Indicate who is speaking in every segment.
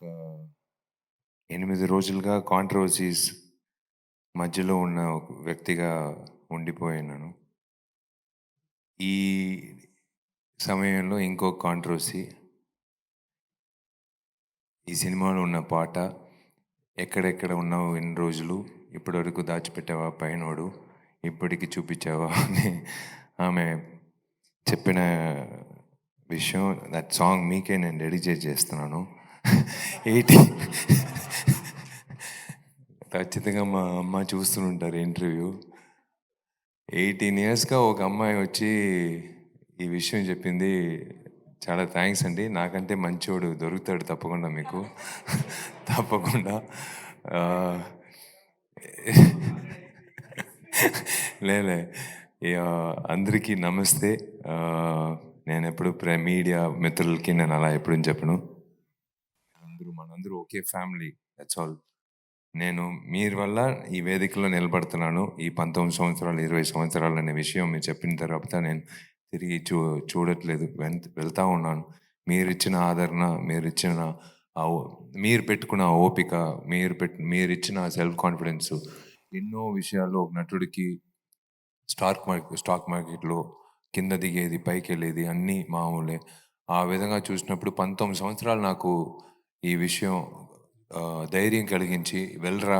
Speaker 1: ఒక 8 రోజులుగా కాంట్రవర్సీస్ మధ్యలో ఉన్న ఒక వ్యక్తిగా ఉండిపోయాను. ఈ సమయంలో ఇంకో కాంట్రవర్సీ. ఈ సినిమాలో ఉన్న పాట "ఎక్కడెక్కడ ఉన్నావు ఎన్ని రోజులు ఇప్పటివరకు దాచిపెట్టావా పైనోడు ఇప్పటికి చూపించావా" అని ఆమె చెప్పిన విషయం. దట్ సాంగ్ మీకే నేను డెడికేట్ చేస్తున్నాను. 80 ఖచ్చితంగా మా అమ్మ చూస్తుంటారు ఇంటర్వ్యూ. 18 ఇయర్స్‌గా ఒక అమ్మాయి వచ్చి ఈ విషయం చెప్పింది. చాలా థ్యాంక్స్ అండి. నాకంటే మంచోడు దొరుకుతాడు తప్పకుండా మీకు. తప్పకుండా. ఆహ్, లేలే. అందరికీ నమస్తే. నేనెప్పుడు మీడియా మిత్రులకి నేను అలా ఎప్పుడు చెప్పను. మనందరూ ఒకే ఫ్యామిలీ. That's all. నేను మీరు వల్ల ఈ వేదికలో నిలబడుతున్నాను. ఈ 19 సంవత్సరాలు, 20 సంవత్సరాలు అనే విషయం మీరు చెప్పిన తర్వాత నేను తిరిగి చూడట్లేదు. వెళ్తా ఉన్నాను. మీరిచ్చిన ఆదరణ, మీరిచ్చిన ఆ మీరు పెట్టుకున్న ఓపిక, మీరిచ్చిన సెల్ఫ్ కాన్ఫిడెన్సు ఎన్నో విషయాల్లో ఒక నటుడికి స్టాక్ మార్కెట్‌లో కింద దిగేది, పైకెళ్ళేది అన్నీ మామూలే. ఆ విధంగా చూసినప్పుడు 19 సంవత్సరాలు నాకు ఈ విషయం ధైర్యం కలిగించి, "వెళ్ళరా!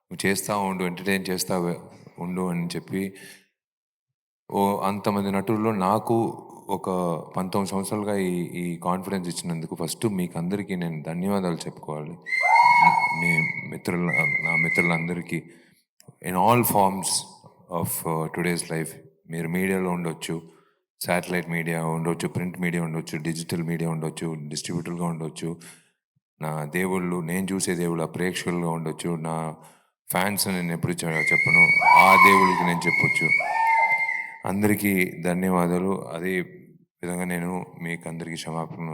Speaker 1: నువ్వు చేస్తా ఉండు, ఎంటర్‌టైన్ చేస్తా ఉండు" అని చెప్పి అంతమంది నటుల్లో నాకు ఒక 19 సంవత్సరాలుగా ఈ ఈ కాన్ఫిడెన్స్ ఇచ్చినందుకు ఫస్ట్ మీకందరికీ నేను ధన్యవాదాలు చెప్పుకోవాలి. మీ నా మిత్రులందరికీ in all forms of today's life. మీరు మీడియాలో ఉండొచ్చు, శాటిలైట్ మీడియా ఉండొచ్చు, ప్రింట్ మీడియా ఉండొచ్చు, డిజిటల్ మీడియా ఉండొచ్చు, డిస్ట్రిబ్యూటర్‌గా ఉండొచ్చు, నా దేవుళ్ళు, నేను చూసే దేవుళ్ళు ఆ ప్రేక్షకులుగా ఉండొచ్చు, నా ఫ్యాన్స్ నేను ఎప్పుడు చెప్పను, ఆ దేవుళ్ళకి నేను చెప్పొచ్చు. అందరికీ ధన్యవాదాలు. అదే విధంగా నేను మీకు అందరికీ క్షమాపణ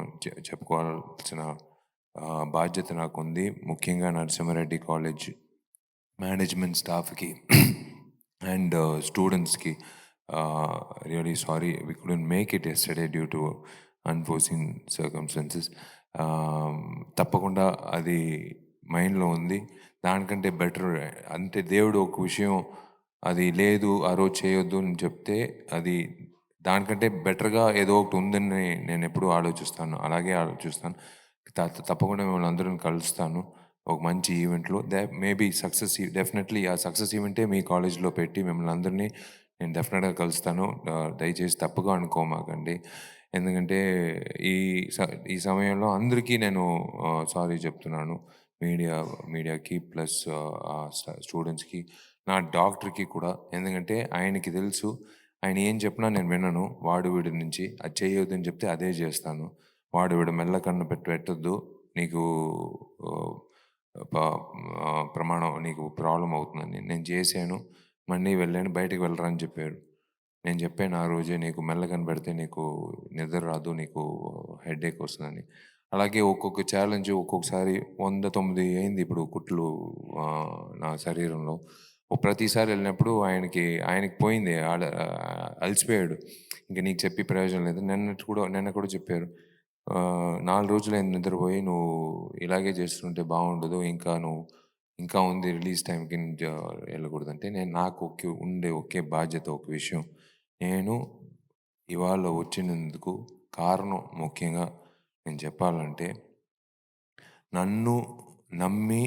Speaker 1: చెప్పుకోవాల్సిన బాధ్యత నాకుంది. ముఖ్యంగా నరసింహారెడ్డి కాలేజ్ మేనేజ్మెంట్ స్టాఫ్‌కి అండ్ స్టూడెంట్స్‌కి really sorry we couldn't make it yesterday due to unforeseen circumstances. తప్పకుండా అది మైండ్‌లో ఉంది. దానికంటే బెటర్ అంటే దేవుడు ఒక విషయం అది లేదు, ఆ రోజు చేయొద్దు అని చెప్తే అది దానికంటే బెటర్‌గా ఏదో ఒకటి ఉందని నేనెప్పుడూ ఆలోచిస్తాను. అలాగే ఆలోచిస్తాను. తప్పకుండా మిమ్మల్ని అందరిని కలుస్తాను ఒక మంచి ఈవెంట్‌లో. మేబీ డెఫినెట్‌లీ ఆ సక్సెస్ ఈవెంటే మీ కాలేజ్‌లో పెట్టి మిమ్మల్ని అందరినీ నేను డెఫినెట్‌గా కలుస్తాను. దయచేసి తప్పుగా అనుకోమాకండి. ఎందుకంటే ఈ ఈ సమయంలో అందరికీ నేను సారీ చెప్తున్నాను. మీడియాకి ప్లస్ స్టూడెంట్స్‌కి, నా డాక్టర్‌కి కూడా. ఎందుకంటే ఆయనకి తెలుసు. ఆయన ఏం చెప్పినా నేను వినను. వాడు వీడి నుంచి అది చేయొద్దని చెప్తే అదే చేస్తాను. వాడు వీడు మెల్ల కన్ను పెట్టొద్దు. నీకు ఆహ్, ప ప్రమాణం నీకు ప్రాబ్లమ్ అవుతుందని. నేను చేశాను. మళ్ళీ వెళ్ళాను. బయటికి వెళ్ళరా అని చెప్పారు. నేను చెప్పాను ఆ రోజే, నీకు మెల్ల కనబడితే నీకు నిద్ర రాదు, నీకు హెడేక్ వస్తుందని. అలాగే ఒక్కొక్క ఛాలెంజ్ ఒక్కొక్కసారి 109 అయింది ఇప్పుడు కుట్లు నా శరీరంలో. ప్రతిసారి వెళ్ళినప్పుడు ఆయనకి పోయింది. అలసిపోయాడు. ఇంక నీకు చెప్పి ప్రయోజనం లేదు. నిన్న కూడా చెప్పారు. 4 రోజులయింది నిద్రపోయి. నువ్వు ఇలాగే చేస్తుంటే బాగుండదు. ఇంకా ఉంది రిలీజ్ టైంకి వెళ్ళకూడదంటే, నాకు ఉండే ఒకే బాధ్యత ఒక విషయం. నేను ఇవాళ వచ్చినందుకు కారణం ముఖ్యంగా నేను చెప్పాలంటే, నన్ను నమ్మి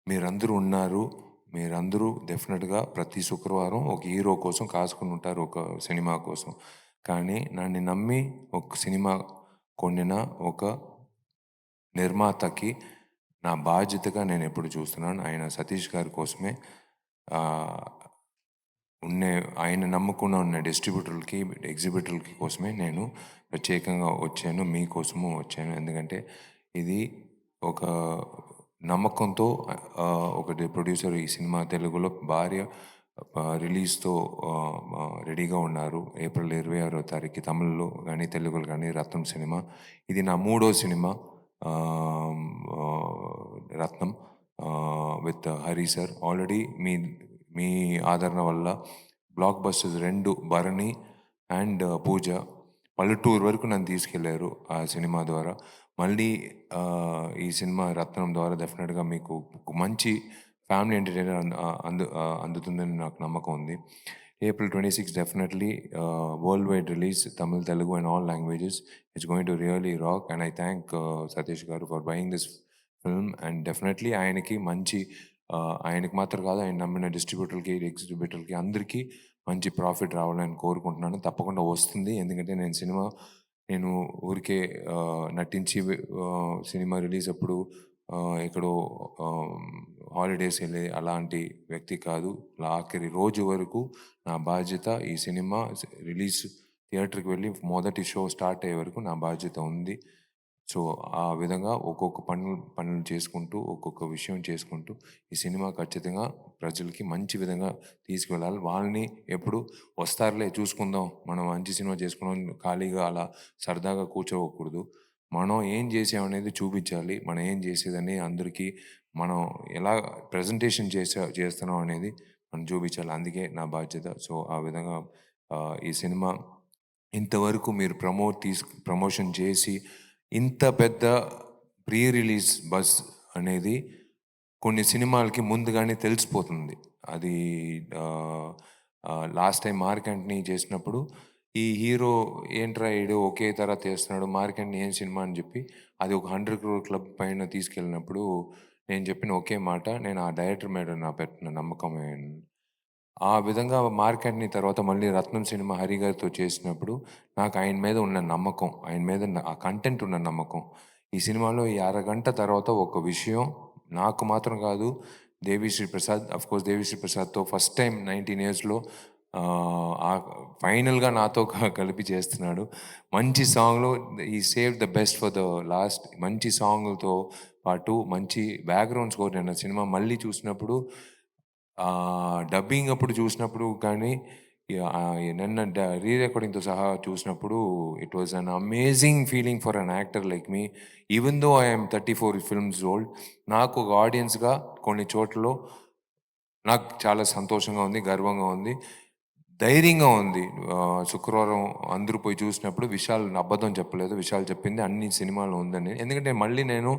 Speaker 1: మీరందరూ ఉన్నారు. మీరందరూ డెఫినిట్‌గా ప్రతి శుక్రవారం ఒక హీరో కోసం కాసుకొని ఉంటారు, ఒక సినిమా కోసం. కానీ నన్ను నమ్మి ఒక సినిమా కొనిన ఒక నిర్మాతకి నా బాధ్యతగా నేనెప్పుడు చూస్తున్నాను. ఆయన సతీష్ గారి కోసమే. ఆహ్, ఆయన నమ్ముకున్న ఉన్న డిస్ట్రిబ్యూటర్లకి, ఎగ్జిబిటర్లకి కోసమే నేను ప్రత్యేకంగా వచ్చాను. మీకోసము వచ్చాను. ఎందుకంటే ఇది ఒక నమ్మకంతో ఒకటి ప్రొడ్యూసర్ ఈ సినిమా తెలుగులో భార్య రిలీజ్‌తో రెడీగా ఉన్నారు. ఏప్రిల్ 26వ తారీఖు తమిళ్‌లో గానీ, తెలుగులో గానీ 'రత్నం' సినిమా. ఇది నా మూడో cinema 'Rathnam' with Hari sir. Already మీ మీ ఆదరణ వల్ల blockbusters 2 'Bharani' and 'Pooja' పల్లెటూరు వరకు నన్ను తీసుకెళ్లారు ఆ సినిమా ద్వారా. మళ్ళీ ఈ సినిమా 'రత్నం' ద్వారా డెఫినెట్‌గా మీకు ఒక మంచి ఫ్యామిలీ ఎంటర్‌టైనర్ అందుతుందని నాకు నమ్మకం ఉంది. April 26 definitely world wide release Tamil, Telugu and all languages. It's going to really rock and I thank Satish garu for buying this film and definitely ఆయనకి మంచి ఆయనకి మాత్రం కాదు, ఆయన నమ్మిన డిస్ట్రిబ్యూటర్‌లకి, ఎగ్జిబిటర్‌లకి అందరికీ మంచి ప్రాఫిట్ రావాలని కోరుకుంటున్నాను. తప్పకుండా వస్తుంది. ఎందుకంటే నేను ఊరికే నటించి సినిమా రిలీజ్ అప్పుడు ఎక్కడో ఆహ్, హాలిడేస్ ఎళ్ళే అలాంటి వ్యక్తి కాదు. ఆఖరి రోజు వరకు నా బాధ్యత ఈ సినిమా రిలీజ్ థియేటర్‌కి వెళ్ళి మొదటి షో స్టార్ట్ అయ్యే వరకు నా బాధ్యత ఉంది. సో, ఆ విధంగా ఒక్కొక్క పనులు చేసుకుంటూ, ఒక్కొక్క విషయం చేసుకుంటూ, ఈ సినిమా ఖచ్చితంగా ప్రజలకి మంచి విధంగా తీసుకువెళ్ళాలి. వాళ్ళని ఎప్పుడు వస్తారులే చూసుకుందాం, మనం మంచి సినిమా చేసుకున్నాం ఖాళీగా అలా సరదాగా కూర్చోకూడదు. మనం ఏం చేసామనేది చూపించాలి. మనం ఏం చేసేదని అందరికీ మనం ఎలా ప్రెజెంటేషన్ చేస్తున్నాం అనేది మనం చూపించాలి. అందుకే నా బాధ్యత. సో, ఆ విధంగా ఈ సినిమా ఇంతవరకు మీరు ప్రమోషన్ చేసి, ఇంత పెద్ద ప్రీ రిలీజ్ బజ్ అనేది కొన్ని సినిమాలకి ముందుగానే తెలిసిపోతుంది. అది లాస్ట్ టైం 'మార్క్ యాంటనీ' చేసినప్పుడు, ఈ హీరో ఏంట్రా ఈడు ఒకే తర తీస్తున్నాడు, 'మార్క్ యాంటనీ' ఏం సినిమా అని చెప్పి, అది ఒక 100 క్రోర్ క్లబ్ పైన తీసుకెళ్ళినప్పుడు, నేను చెప్పిన ఒకే మాట, నేను ఆ డైరెక్టర్ మీద పెట్టిన నమ్మకమే. ఆ విధంగా 'మార్క్ యాంటనీ' తర్వాత మళ్ళీ 'రత్నం' సినిమా హరి గారితో చేసినప్పుడు నాకు ఆయన మీద ఉన్న నమ్మకం, ఆయన మీద ఆ కంటెంట్ ఉన్న నమ్మకం. ఈ సినిమాలో ఈ అరగంట తర్వాత ఒక విషయం నాకు మాత్రం కాదు, 'దేవిశ్రీ ప్రసాద్' ఆఫ్‌కోర్స్ 'దేవిశ్రీ ప్రసాద్‌తో' ఫస్ట్ టైమ్ 19 ఇయర్స్‌లో ఫైనల్‌గా నాతో కలిపి చేస్తున్నాడు. మంచి సాంగ్‌లో he saved the best for the last. మంచి సాంగులతో పాటు మంచి బ్యాక్‌గ్రౌండ్ స్కోర్. నేను ఆ సినిమా మళ్ళీ చూసినప్పుడు డబ్బింగ్ అప్పుడు చూసినప్పుడు కానీ, నిన్న రీ రికార్డింగ్‌తో సహా చూసినప్పుడు it was an amazing feeling for an actor like me. Even though I am 34 films old, నాకు ఒక ఆడియన్స్‌గా కొన్ని చోట్లలో నాకు చాలా సంతోషంగా ఉంది, గర్వంగా ఉంది, ధైర్యంగా ఉంది. శుక్రవారం అందరూ పోయి చూసినప్పుడు విశాల్ అబద్ధం చెప్పలేదు. విశాల్ చెప్పింది అన్ని సినిమాలో ఉందని. ఎందుకంటే మళ్ళీ నేను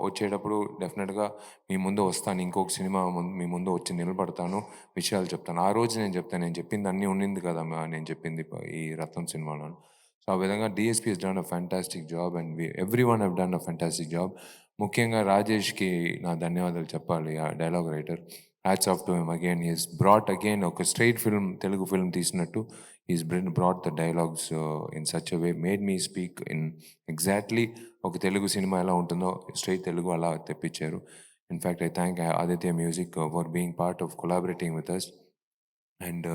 Speaker 1: వచ్చేటప్పుడు డెఫినిట్‌గా మీ ముందు వస్తాను. ఇంకొక సినిమా మీ ముందు వచ్చి నిలబడతాను. విషయాలు చెప్తాను. ఆ రోజు నేను చెప్తాను. నేను చెప్పింది అన్నీ ఉండింది కదా! నేను చెప్పింది ఈ 'రత్నం' సినిమాలోను. సో, ఆ విధంగా DSP has done a fantastic job and everyone have done a fantastic job. ముఖ్యంగా రాజేష్‌కి నా ధన్యవాదాలు చెప్పాలి. ఆ dialogue writer. Hats off to him again. He has brought again ఒక స్ట్రెయిట్ ఫిల్మ్, తెలుగు ఫిల్మ్ తీసినట్టు he's brought the dialogues in such a way, made me speak in exactly ఒక Telugu cinema ఎలా ఉంటుందో స్ట్రెయిట్ తెలుగు అలా తెప్పించారు. In fact I thank Aditya music for being part of collaborating with us. And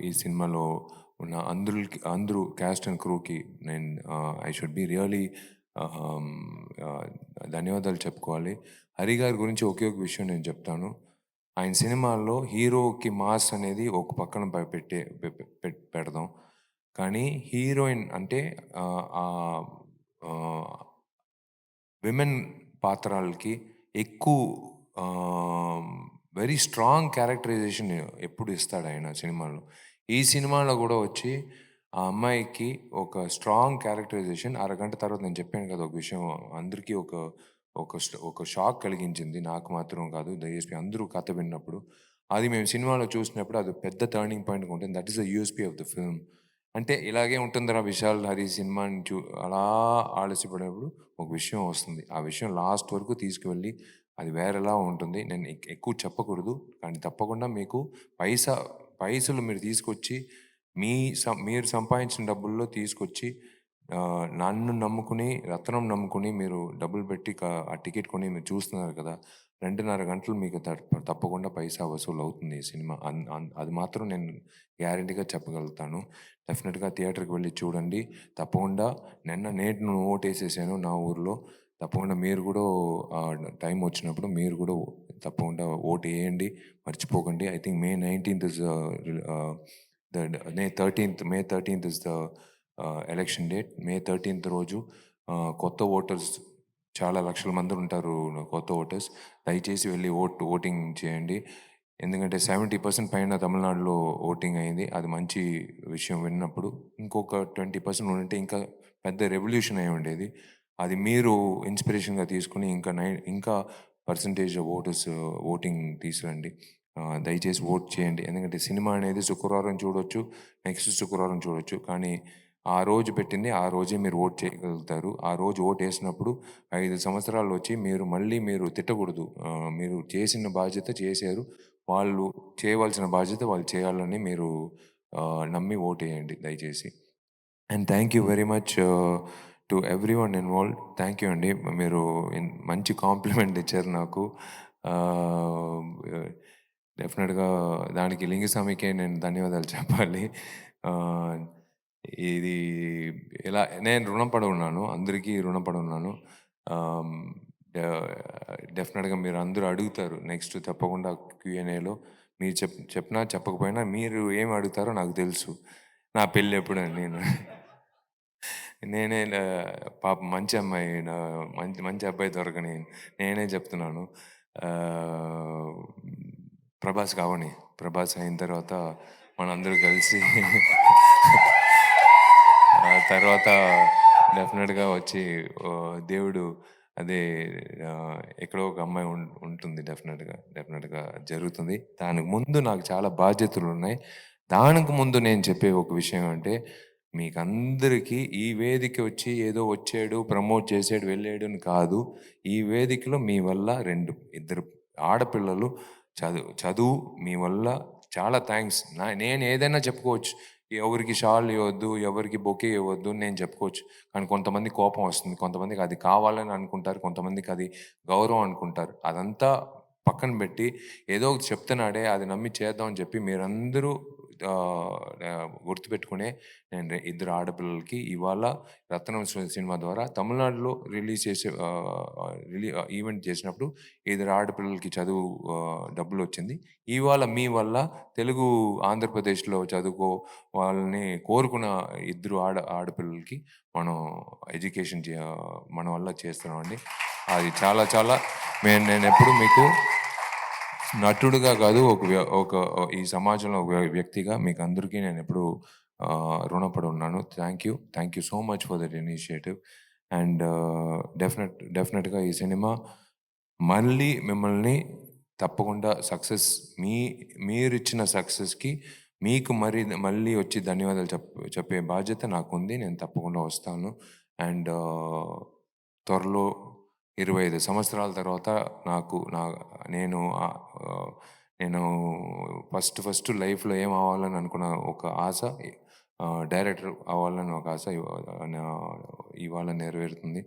Speaker 1: ఈ సినిమాలో ఉన్న అందరూ క్యాస్ట్ అండ్ క్రూకి నేను ఐ షుడ్ బి రియలీ ధన్యవాదాలు చెప్పుకోవాలి. హరి గారి గురించి ఒకే ఒక విషయం నేను చెప్తాను. ఆయన సినిమాల్లో హీరోకి మాస్ అనేది ఒక పక్కన పెడదాం. కానీ హీరోయిన్ అంటే ఆహ్, ఆహ్, ఆహ్, విమెన్ పాత్రలకి ఎక్కువ ఆహ్, వెరీ స్ట్రాంగ్ క్యారెక్టరైజేషన్ ఎప్పుడు ఇస్తాడాయన సినిమాలో. ఈ సినిమాలో గూడా వచ్చి ఆ అమ్మాయికి ఒక స్ట్రాంగ్ క్యారెక్టరైజేషన్ అరగంట తర్వాత నేను చెప్పాను కదా! ఒక విషయం అందరికీ ఒక షాక్ కలిగించింది. నాకు మాత్రం కాదు, డీఎస్‌పీ అందరూ కథ విన్నప్పుడు. అది మేము సినిమాలో చూసినప్పుడు అది పెద్ద టర్నింగ్ పాయింట్‌గా ఉంటుంది. That is the USP of the film. అంటే ఇలాగే ఉంటుందిరా విశాల్, హరి సినిమాని అలా ఆలస్యపడినప్పుడు ఒక విషయం వస్తుంది. ఆ విషయం లాస్ట్ వరకు తీసుకువెళ్ళి అది వేరేలా ఉంటుంది. నేను ఎక్కువ చెప్పకూడదు. కానీ తప్పకుండా మీకు పైసా పైసలు మీరు తీసుకొచ్చి మీరు సంపాదించిన డబ్బుల్లో తీసుకొచ్చి నన్ను నమ్ముకుని, రత్నం నమ్ముకుని మీరు డబ్బులు పెట్టి ఆ టికెట్ కొని మీరు చూస్తున్నారు కదా! 2:30 గంటలు మీకు తప్పకుండా పైసా వసూలవుతుంది ఈ సినిమా. అది మాత్రం నేను గ్యారంటీగా చెప్పగలుగుతాను. డెఫినిట్‌గా థియేటర్‌కి వెళ్లి చూడండి. తప్పకుండా నేను ఓటేసేసాను నా ఊర్లో. తప్పకుండా మీరు కూడా టైం వచ్చినప్పుడు మీరు కూడా తప్పకుండా ఓటేయండి. మర్చిపోకండి. I think May 19థ్ is the May 13థ్ is the election date. మే 13థ్ రోజు కొత్త ఓటర్స్ చాలా లక్షల మంది ఉంటారు, కొత్త ఓటర్స్. దయచేసి వెళ్ళి ఓటింగ్ చేయండి. ఎందుకంటే 70% పైన తమిళనాడులో ఓటింగ్ అయింది. అది మంచి విషయం విన్నప్పుడు. ఇంకొక 20% ఉంటే ఇంకా పెద్ద రెవల్యూషన్ అయి ఉండేది. అది మీరు ఇన్స్పిరేషన్‌గా తీసుకొని ఇంకా పర్సెంటేజ్ ఓటింగ్ తీసుకురండి. దయచేసి ఓట్ చేయండి. ఎందుకంటే సినిమా అనేది శుక్రవారం చూడొచ్చు, నెక్స్ట్ శుక్రవారం చూడొచ్చు. కానీ ఆ రోజు పెట్టింది ఆ రోజే మీరు ఓట్ చేయగలుగుతారు. ఆ రోజు ఓటేసినప్పుడు 5 సంవత్సరాలు వచ్చి మీరు తిట్టకూడదు. మీరు చేసిన బాధ్యత చేశారు. వాళ్ళు చేయవలసిన బాధ్యత వాళ్ళు చేయాలని మీరు నమ్మి ఓటేయండి దయచేసి. And thank you very much to everyone involved. Thank you అండి. మీరు మంచి కాంప్లిమెంట్ ఇచ్చారు నాకు. డెఫినెట్‌గా దానికి లింగుస్వామికే నేను ధన్యవాదాలు చెప్పాలి. ఆహ్, ఇది నేను రుణపడి ఉన్నాను. అందరికీ రుణపడి ఉన్నాను. ఆహ్, డ డెఫినెట్‌గా మీరందరూ అడుగుతారు. నెక్స్ట్ తప్పకుండా క్యూఎన్ఏలో మీరు చెప్పినా చెప్పకపోయినా మీరు ఏమి అడుగుతారో నాకు తెలుసు. నా పెళ్ళెప్పుడని నేనే పాపం మంచి అమ్మాయి మంచి మంచి అబ్బాయి దొరకని నేనే చెప్తున్నాను. ఆహ్, ప్రభాస్ కావని. ప్రభాస్ అయిన తర్వాత మనందరూ కలిసి ఆ తర్వాత డెఫినిట్‌గా వచ్చి దేవుడు అదే ఎక్కడో ఒక అమ్మాయి ఉంటుంది డెఫినిట్‌గా జరుగుతుంది. దానికి ముందు నాకు చాలా బాధ్యతలున్నాయి. దానికి ముందు నేను చెప్పే ఒక విషయం అంటే, మీకందరికీ ఈ వేదిక వచ్చి ఏదో వచ్చాడు, ప్రమోట్ చేసాడు, వెళ్ళాడు అని కాదు. ఈ వేదికలో మీ వల్ల ఇద్దరు ఆడపిల్లలు చదువు మీ వల్ల చాలా థాంక్స్. నేను ఏదైనా చెప్పుకోవచ్చు. ఎవరికి షాల్ ఇవ్వద్దు, ఎవరికి బొకే ఇవ్వద్దు అని నేను చెప్పుకోవచ్చు. కానీ కొంతమందికి కోపం వస్తుంది. కొంతమందికి అది కావాలని అనుకుంటారు. కొంతమందికి అది గౌరవం అనుకుంటారు. అదంతా పక్కన పెట్టి ఏదో ఒకటి చెప్తున్నాడే అది నమ్మి చేద్దాం అని చెప్పి మీరందరూ గుర్తుపెట్టుకునే నేను ఇద్దరు ఆడపిల్లలకి ఇవాళ 'రత్నం' సినిమా ద్వారా తమిళనాడులో రిలీజ్ చేసే ఈవెంట్ చేసినప్పుడు ఇద్దరు ఆడపిల్లలకి చదువు డబ్బులొచ్చింది. ఇవాళ మీ వల్ల తెలుగు ఆంధ్రప్రదేశ్‌లో వాళ్ళని కోరుకున్న ఇద్దరు ఆడపిల్లలకి మనం ఎడ్యుకేషన్ మన వల్ల చేస్తున్నామండి. అది చాలా చాలా నేనెప్పుడు మీకు నటుడుగా కాదు ఈ సమాజంలో ఒక వ్యక్తిగా మీకందరికీ నేనెప్పుడూ రుణపడి ఉన్నాను. Thank you so much for that initiative. And డెఫినెట్‌గా ఈ సినిమా మళ్ళీ మిమ్మల్ని తప్పకుండా మీ మీరిచ్చిన సక్సెస్‌కి మీకు మళ్ళీ వచ్చి ధన్యవాదాలు చెప్పే బాధ్యత నాకుంది. నేను తప్పకుండా వస్తాను. అండ్ త్వరలో 25 సంవత్సరాల తర్వాత నాకు నా నేను నేను ఫస్ట్ లైఫ్‌లో ఏం అవ్వాలని అనుకున్న ఒక ఆశ డైరెక్టర్ అవ్వాలని ఒక ఆశ ఇవాళ నెరవేరుతుంది.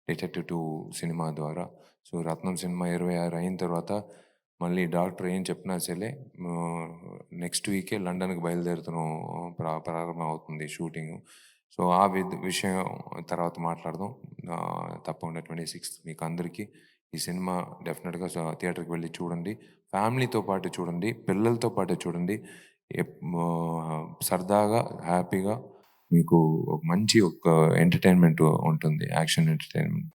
Speaker 1: 'డిటెక్టివ్ 2' సినిమా ద్వారా. సో 'రత్నం' సినిమా 26 అయిన తర్వాత మళ్ళీ డాక్టర్ ఏం చెప్పినా సరే నెక్స్ట్ వీకే లండన్‌కి బయలుదేరుతున్నాం. ప్రారంభం అవుతుంది షూటింగు. సో ఆ విషయం తర్వాత మాట్లాడదాం. తప్పకుండా 26థ్ మీకందరికీ ఈ సినిమా డెఫినిట్‌గా థియేటర్‌కి వెళ్లి చూడండి. ఫ్యామిలీతో పాటు చూడండి. పిల్లలతో పాటు చూడండి. సరదాగా, హ్యాపీగా మీకు ఒక మంచి ఎంటర్‌టైన్‌మెంట్ ఉంటుంది. Action entertainment.